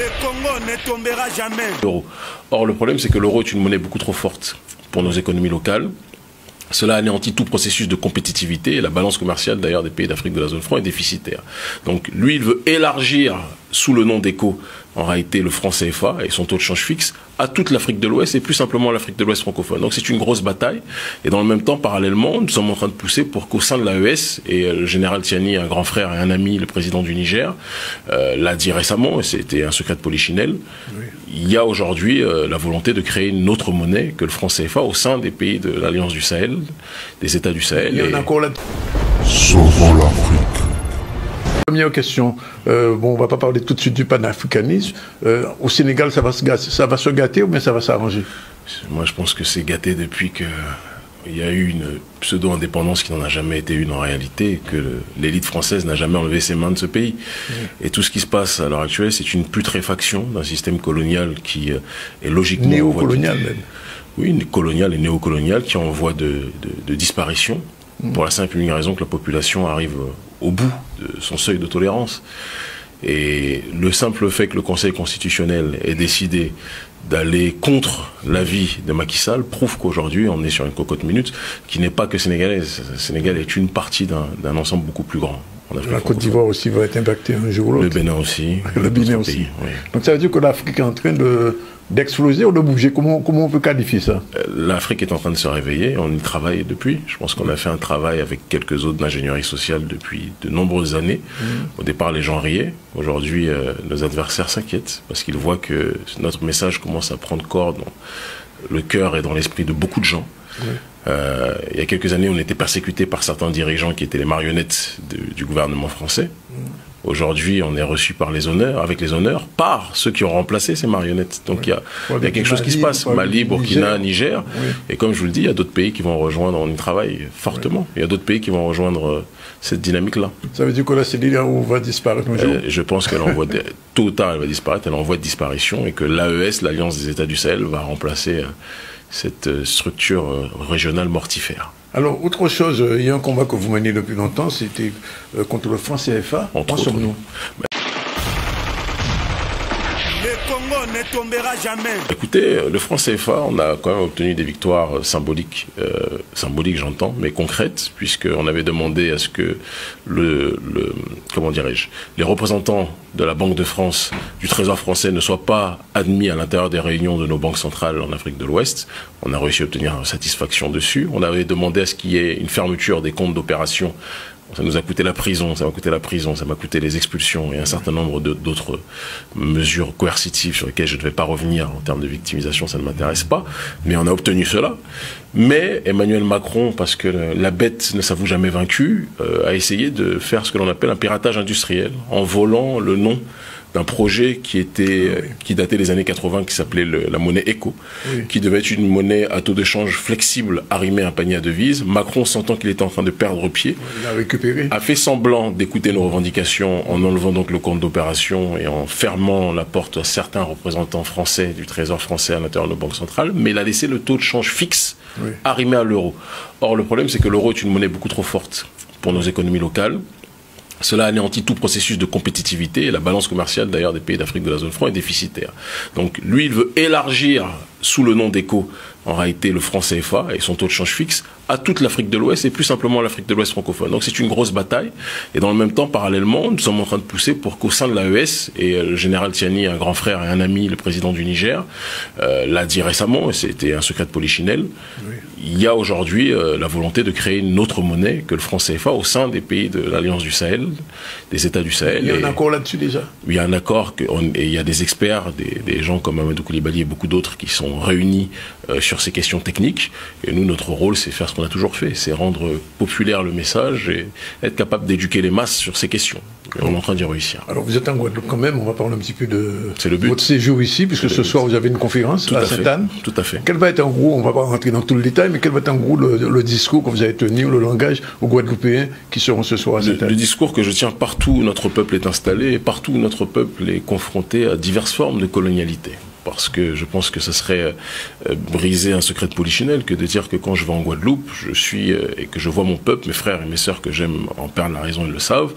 Le Congo ne tombera jamais. Or, le problème, c'est que l'euro est une monnaie beaucoup trop forte pour nos économies locales. Cela anéantit tout processus de compétitivité et la balance commerciale d'ailleurs des pays d'Afrique de la zone franc est déficitaire. Donc lui, il veut élargir sous le nom d'ECO en réalité le franc CFA et son taux de change fixe à toute l'Afrique de l'Ouest et plus simplement l'Afrique de l'Ouest francophone. Donc c'est une grosse bataille et dans le même temps, parallèlement, nous sommes en train de pousser pour qu'au sein de l'AES, et le général Tiani, un grand frère et un ami, le président du Niger, l'a dit récemment, et c'était un secret de polichinelle, oui. Il y a aujourd'hui la volonté de créer une autre monnaie que le franc CFA au sein des pays de l'Alliance du Sahel, des États du Sahel. Il y en a encore là. Sauvons l'Afrique. Première question, bon, on va pas parler tout de suite du panafricanisme. Au Sénégal, ça va se gâter ou bien ça va s'arranger? Moi, je pense que c'est gâté depuis qu'il y a eu une pseudo-indépendance qui n'en a jamais été une en réalité, que l'élite française n'a jamais enlevé ses mains de ce pays. Et tout ce qui se passe à l'heure actuelle, c'est une putréfaction d'un système colonial qui est logiquement... Néocolonial même. Oui, colonial et néocolonial qui est en voie de disparition. Pour la simple et unique raison que la population arrive au bout de son seuil de tolérance. Et le simple fait que le Conseil constitutionnel ait décidé d'aller contre l'avis de Macky Sall prouve qu'aujourd'hui on est sur une cocotte minute qui n'est pas que sénégalaise. Le Sénégal est une partie d'un ensemble beaucoup plus grand. La Côte d'Ivoire aussi va être impactée un jour ou l'autre. Le Bénin aussi. Le Bénin aussi. Pays, oui. Donc ça veut dire que l'Afrique est en train d'exploser ou de bouger. Comment on peut qualifier ça? L'Afrique est en train de se réveiller, on y travaille depuis. Je pense qu'on a fait un travail avec quelques autres d'ingénierie sociale depuis de nombreuses années. Au départ, les gens riaient. Aujourd'hui, nos adversaires s'inquiètent parce qu'ils voient que notre message commence à prendre corps dans le cœur et dans l'esprit de beaucoup de gens. Il y a quelques années, on était persécutés par certains dirigeants qui étaient les marionnettes du gouvernement français. Aujourd'hui, on est reçu avec les honneurs par ceux qui ont remplacé ces marionnettes. Donc il y a quelque chose qui se passe. Mali, Burkina, Niger. Et comme je vous le dis, il y a d'autres pays qui vont rejoindre, on y travaille fortement. Il y a d'autres pays qui vont rejoindre cette dynamique-là. Ça veut dire que là, c'est là où on va disparaître un jour? Je pense qu'elle envoie, tôt ou tard, elle va disparaître, elle envoie de disparition et que l'AES, l'Alliance des États du Sahel, va remplacer cette structure régionale mortifère. Alors, autre chose, il y a un combat que vous menez depuis longtemps, c'était contre le franc CFA. Où sommes-nous? Le Congo ne tombera jamais. Écoutez, le franc CFA, on a quand même obtenu des victoires symboliques, j'entends, mais concrètes, puisqu'on avait demandé à ce que comment dirais-je, les représentants de la Banque de France, du Trésor français, ne soient pas admis à l'intérieur des réunions de nos banques centrales en Afrique de l'Ouest. On a réussi à obtenir satisfaction dessus. On avait demandé à ce qu'il y ait une fermeture des comptes d'opération. Ça nous a coûté la prison, ça m'a coûté les expulsions et un certain nombre d'autres mesures coercitives sur lesquelles je ne vais pas revenir en termes de victimisation, ça ne m'intéresse pas. Mais on a obtenu cela. Mais Emmanuel Macron, parce que la bête ne s'avoue jamais vaincue, a essayé de faire ce que l'on appelle un piratage industriel, en volant le nom d'un projet qui datait des années 80, qui s'appelait la monnaie ECO, qui devait être une monnaie à taux de change flexible arrimée à un panier à devises. Macron, sentant qu'il était en train de perdre pied, a fait semblant d'écouter nos revendications en enlevant donc le compte d'opération et en fermant la porte à certains représentants français du Trésor français à l'intérieur de nos banques centrales, mais il a laissé le taux de change fixe arrimé à l'euro. Or, le problème, c'est que l'euro est une monnaie beaucoup trop forte pour nos économies locales. Cela anéantit tout processus de compétitivité et la balance commerciale d'ailleurs des pays d'Afrique de la zone franc est déficitaire. Donc lui, il veut élargir sous le nom d'ECO en réalité le franc CFA et son taux de change fixe à toute l'Afrique de l'Ouest et plus simplement l'Afrique de l'Ouest francophone. Donc c'est une grosse bataille et dans le même temps, parallèlement, nous sommes en train de pousser pour qu'au sein de l'AES, et le général Tiani, un grand frère et un ami, le président du Niger, l'a dit récemment, et c'était un secret de polichinelle, il y a aujourd'hui la volonté de créer une autre monnaie que le franc CFA au sein des pays de l'Alliance du Sahel, des États du Sahel. Il y a un accord là-dessus déjà? Il y a un accord et il y a des experts, des gens comme Amadou Koulibaly et beaucoup d'autres qui sont réunis sur ces questions techniques. Et nous, notre rôle, c'est faire ce qu'on a toujours fait, c'est rendre populaire le message et être capable d'éduquer les masses sur ces questions. Et on est en train d'y réussir. Alors vous êtes en Guadeloupe quand même, on va parler un petit peu de le votre séjour ici, puisque ce soir vous avez une conférence à Sainte-Anne. Tout à fait. Quel va être en gros, on ne va pas rentrer dans tout le détail, mais quel va être en gros le discours que vous avez tenu, le langage aux Guadeloupéens qui seront ce soir à Sainte-Anne? Le discours que je tiens partout où notre peuple est installé et partout où notre peuple est confronté à diverses formes de colonialité. Parce que je pense que ce serait briser un secret de polichinelle que de dire que quand je vais en Guadeloupe, et que je vois mon peuple, mes frères et mes sœurs que j'aime en perdre la raison, ils le savent,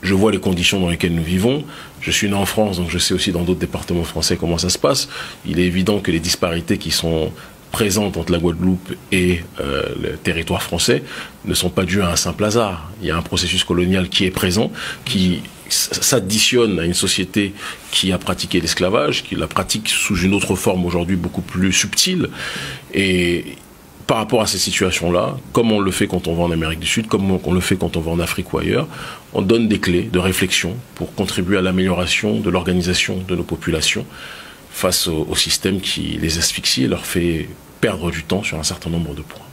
je vois les conditions dans lesquelles nous vivons. Je suis né en France, donc je sais aussi dans d'autres départements français comment ça se passe. Il est évident que les disparités qui sont présentes entre la Guadeloupe et le territoire français ne sont pas dues à un simple hasard. Il y a un processus colonial qui est présent, qui s'additionne à une société qui a pratiqué l'esclavage, qui la pratique sous une autre forme aujourd'hui beaucoup plus subtile. Et par rapport à ces situations-là, comme on le fait quand on va en Amérique du Sud, comme on le fait quand on va en Afrique ou ailleurs, on donne des clés de réflexion pour contribuer à l'amélioration de l'organisation de nos populations face au système qui les asphyxie et leur fait perdre du temps sur un certain nombre de points.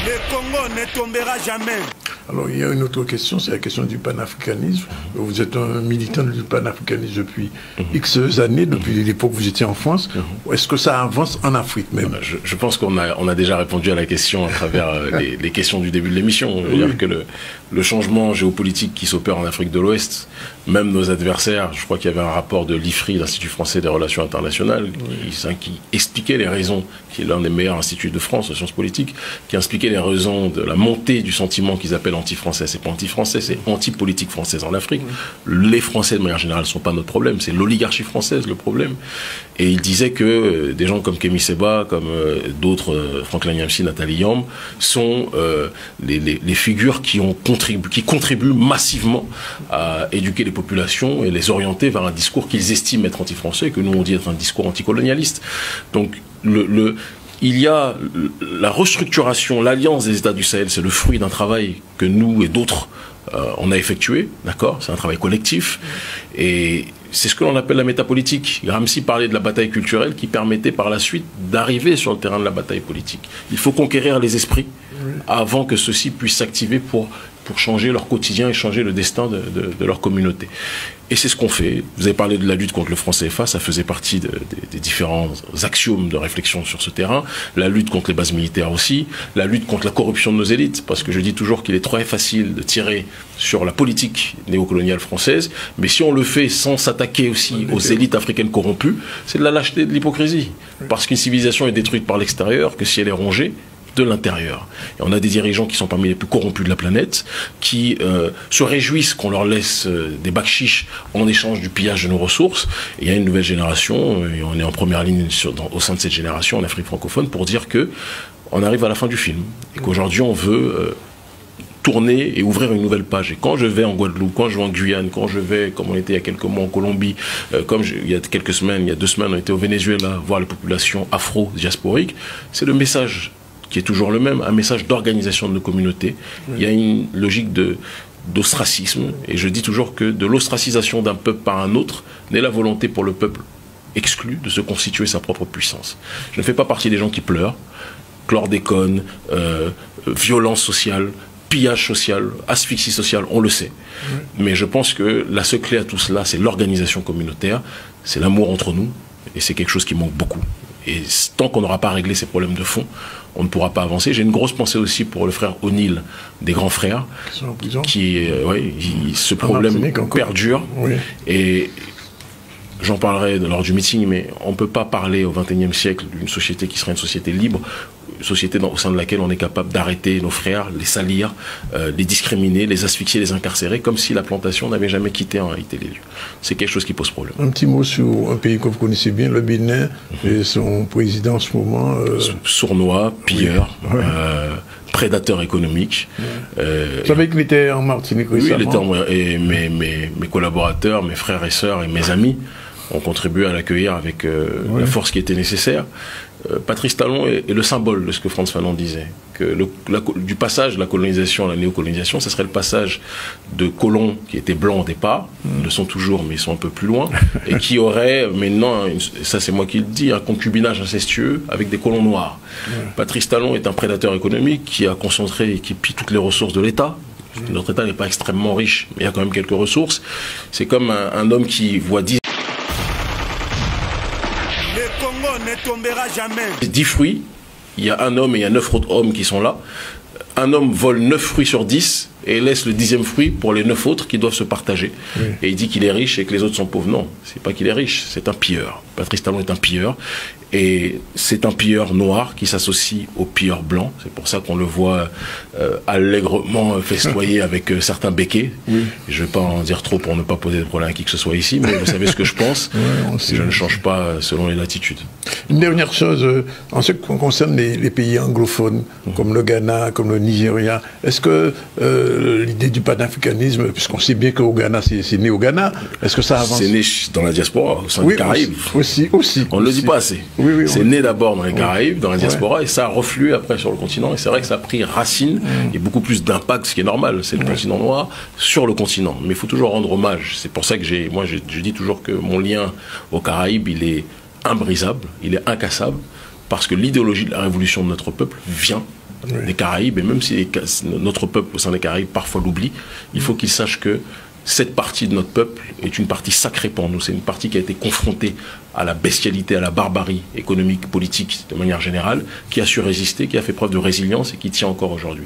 Le Congo ne tombera jamais. Alors, il y a une autre question, c'est la question du panafricanisme. Vous êtes un militant du panafricanisme depuis X années, depuis l'époque où vous étiez en France. Est-ce que ça avance en Afrique même? Je pense qu'on a déjà répondu à la question à travers les questions du début de l'émission. Je veux dire que le changement géopolitique qui s'opère en Afrique de l'Ouest, même nos adversaires, je crois qu'il y avait un rapport de l'IFRI, l'Institut français des relations internationales, qui expliquait les raisons, qui est l'un des meilleurs instituts de France en sciences politiques, qui expliquait les raisons de la montée du sentiment qu'ils appellent anti-français. C'est pas anti-français, c'est anti-politique française en Afrique. Les Français, de manière générale, ne sont pas notre problème, c'est l'oligarchie française le problème. Et il disait que des gens comme Kémy Séba, comme d'autres, Franklin Nyamsi, Nathalie Yamb, sont les figures qui contribuent massivement à éduquer les populations et les orienter vers un discours qu'ils estiment être anti-français et que nous on dit être un discours anticolonialiste. Donc il y a la restructuration, l'alliance des États du Sahel, c'est le fruit d'un travail que nous et d'autres on a effectué, d'accord? C'est un travail collectif et c'est ce que l'on appelle la métapolitique. Gramsci parlait de la bataille culturelle qui permettait par la suite d'arriver sur le terrain de la bataille politique. Il faut conquérir les esprits avant que ceux-ci puissent s'activer pour changer leur quotidien et changer le destin de leur communauté. Et c'est ce qu'on fait. Vous avez parlé de la lutte contre le franc CFA, ça faisait partie des différents axiomes de réflexion sur ce terrain. La lutte contre les bases militaires aussi, la lutte contre la corruption de nos élites, parce que je dis toujours qu'il est très facile de tirer sur la politique néocoloniale française, mais si on le fait sans s'attaquer aussi aux élites africaines corrompues, c'est de la lâcheté, de l'hypocrisie. Parce qu'une civilisation est détruite par l'extérieur que si elle est rongée de l'intérieur. Et on a des dirigeants qui sont parmi les plus corrompus de la planète, qui se réjouissent qu'on leur laisse des bacs chiches en échange du pillage de nos ressources. Et il y a une nouvelle génération, et on est en première ligne au sein de cette génération en Afrique francophone pour dire que on arrive à la fin du film et qu'aujourd'hui on veut tourner et ouvrir une nouvelle page. Et quand je vais en Guadeloupe, quand je vais en Guyane, quand je vais, comme on était il y a quelques mois en Colombie, il y a quelques semaines, il y a 2 semaines, on était au Venezuela voir les populations afro-diasporiques, c'est le message qui est toujours le même, un message d'organisation de nos communautés. Il y a une logique d'ostracisme, et je dis toujours que de l'ostracisation d'un peuple par un autre naît la volonté pour le peuple exclu de se constituer sa propre puissance. Je ne fais pas partie des gens qui pleurent, chlordécone, violence sociale, pillage social, asphyxie sociale, on le sait. Mais je pense que la seule clé à tout cela, c'est l'organisation communautaire, c'est l'amour entre nous, et c'est quelque chose qui manque beaucoup. Et tant qu'on n'aura pas réglé ces problèmes de fond, on ne pourra pas avancer. J'ai une grosse pensée aussi pour le frère O'Neill des grands frères, ce problème perdure. Et j'en parlerai lors du meeting, mais on ne peut pas parler au XXIe siècle d'une société qui serait une société libre, une société au sein de laquelle on est capable d'arrêter nos frères, les salir, les discriminer, les asphyxier, les incarcérer, comme si la plantation n'avait jamais quitté en réalité les lieux. C'est quelque chose qui pose problème. Un petit mot sur un pays que vous connaissez bien, le Bénin, et son président en ce moment. Sournois, pilleur. Prédateur économique. Vous savez qu'il était en Martinique récemment? Oui, il était mes collaborateurs, mes frères et sœurs et mes amis ont contribué à l'accueillir avec la force qui était nécessaire. Patrice Talon est le symbole de ce que Frantz Fanon disait, que du passage de la colonisation à la néocolonisation, ce serait le passage de colons qui étaient blancs au départ, ils le sont toujours mais ils sont un peu plus loin, et qui auraient maintenant, ça c'est moi qui le dis, un concubinage incestueux avec des colons noirs. Patrice Talon est un prédateur économique qui a concentré et qui pille toutes les ressources de l'État. Notre État n'est pas extrêmement riche, mais il y a quand même quelques ressources. C'est comme un homme qui voit 10 ne tombera jamais. 10 fruits, il y a un homme et il y a 9 autres hommes qui sont là. Un homme vole 9 fruits sur 10 et laisse le 10e fruit pour les 9 autres qui doivent se partager. Et il dit qu'il est riche et que les autres sont pauvres. Non, c'est pas qu'il est riche, c'est un pilleur. Patrice Talon est un pilleur. Et c'est un pilleur noir qui s'associe au pilleur blanc. C'est pour ça qu'on le voit allègrement festoyer avec certains béquets. Oui. Je ne vais pas en dire trop pour ne pas poser de problème à qui que ce soit ici, mais vous savez ce que je pense. Je ne change pas selon les latitudes. Une dernière chose, en ce qui concerne les pays anglophones, comme le Ghana, comme le Nigeria, est-ce que l'idée du panafricanisme, puisqu'on sait bien qu'au Ghana, c'est né au Ghana, est-ce que ça avance? C'est né dans la diaspora, au sein des Caraïbes. Aussi. On ne le dit pas assez. C'est né d'abord dans les Caraïbes, dans la diaspora, et ça a reflué après sur le continent. Et c'est vrai que ça a pris racine et beaucoup plus d'impact, ce qui est normal. C'est le continent noir sur le continent. Mais il faut toujours rendre hommage. C'est pour ça que je dis toujours que mon lien aux Caraïbes, il est imbrisable, il est incassable, parce que l'idéologie de la révolution de notre peuple vient des Caraïbes. Et même si notre peuple au sein des Caraïbes parfois l'oublie, il faut qu'il sache que cette partie de notre peuple est une partie sacrée pour nous. C'est une partie qui a été confrontée à la bestialité, à la barbarie économique, politique, de manière générale, qui a su résister, qui a fait preuve de résilience et qui tient encore aujourd'hui.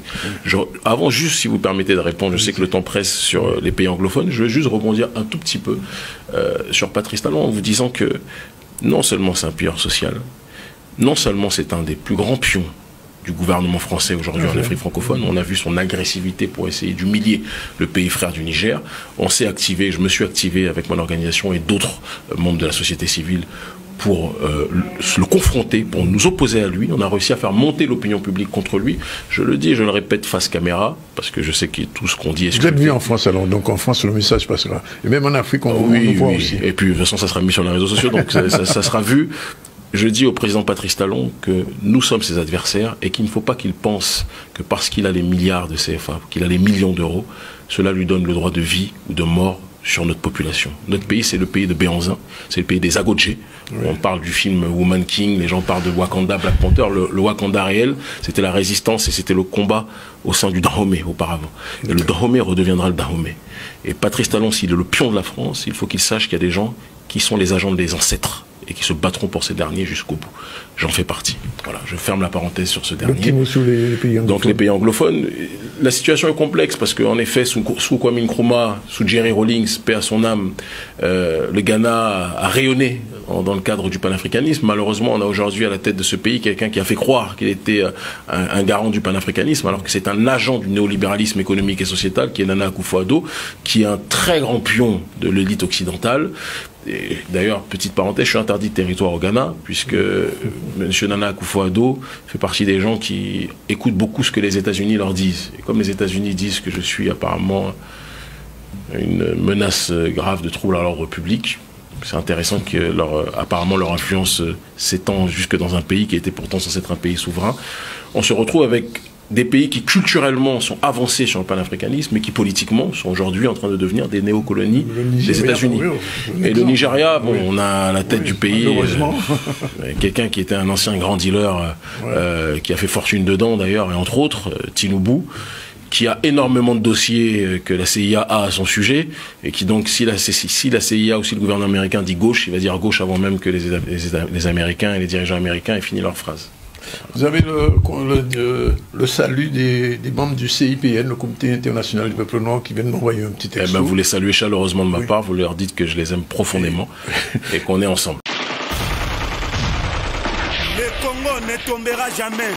Avant, juste si vous permettez de répondre, je sais que le temps presse sur les pays anglophones, je veux juste rebondir un tout petit peu sur Patrice Talon en vous disant que non seulement c'est un pilleur social, non seulement c'est un des plus grands pions du gouvernement français aujourd'hui en Afrique francophone. On a vu son agressivité pour essayer d'humilier le pays frère du Niger. On s'est activé, je me suis activé avec mon organisation et d'autres membres de la société civile pour le confronter, pour nous opposer à lui. On a réussi à faire monter l'opinion publique contre lui. Je le dis et je le répète face caméra, parce que je sais que tout ce qu'on dit est... Vous êtes venu en France alors, donc en France le message passera. Et même en Afrique, on le voit aussi. Et puis de toute façon ça sera mis sur les réseaux sociaux, donc ça sera vu. Je dis au président Patrice Talon que nous sommes ses adversaires et qu'il ne faut pas qu'il pense que parce qu'il a les milliards de CFA, qu'il a les millions d'euros, cela lui donne le droit de vie ou de mort sur notre population. Notre pays, c'est le pays de Béhanzin, c'est le pays des Agodjé. On parle du film Woman King, les gens parlent de Wakanda, Black Panther. Le Wakanda réel, c'était la résistance et c'était le combat au sein du Dahomey auparavant. Et le Dahomey redeviendra le Dahomey. Et Patrice Talon, s'il est le pion de la France, il faut qu'il sache qu'il y a des gens qui sont les agents des ancêtres et qui se battront pour ces derniers jusqu'au bout. J'en fais partie. Voilà, je ferme la parenthèse sur ce dernier. Donc les pays anglophones, la situation est complexe parce qu'en effet, sous Kwame Nkrumah, sous Jerry Rawlings, paix à son âme, le Ghana a rayonné dans le cadre du panafricanisme. Malheureusement, on a aujourd'hui à la tête de ce pays quelqu'un qui a fait croire qu'il était un garant du panafricanisme, alors que c'est un agent du néolibéralisme économique et sociétal, qui est Nana Akufo-Addo, qui est un très grand pion de l'élite occidentale. D'ailleurs, petite parenthèse, je suis interdit de territoire au Ghana, puisque M. Nana Akufo-Addo fait partie des gens qui écoutent beaucoup ce que les États-Unis leur disent. Et comme les États-Unis disent que je suis apparemment une menace grave de trouble à l'ordre public, c'est intéressant que apparemment leur influence s'étend jusque dans un pays qui était pourtant censé être un pays souverain. On se retrouve avec des pays qui culturellement sont avancés sur le panafricanisme, mais qui politiquement sont aujourd'hui en train de devenir des néocolonies des États-Unis. Et le Nigeria, bon, on a à la tête du pays quelqu'un qui était un ancien grand dealer, qui a fait fortune dedans d'ailleurs, et entre autres, Tinubu, qui a énormément de dossiers que la CIA a à son sujet, et qui donc, si la CIA ou si le gouvernement américain dit gauche, il va dire gauche avant même que les Américains et les dirigeants américains aient fini leur phrase. Vous avez le salut des membres du CIPN, le Comité international du peuple noir, qui viennent m'envoyer un petit texto. Vous les saluez chaleureusement de ma part, vous leur dites que je les aime profondément et qu'on est ensemble. Le Congo ne tombera jamais.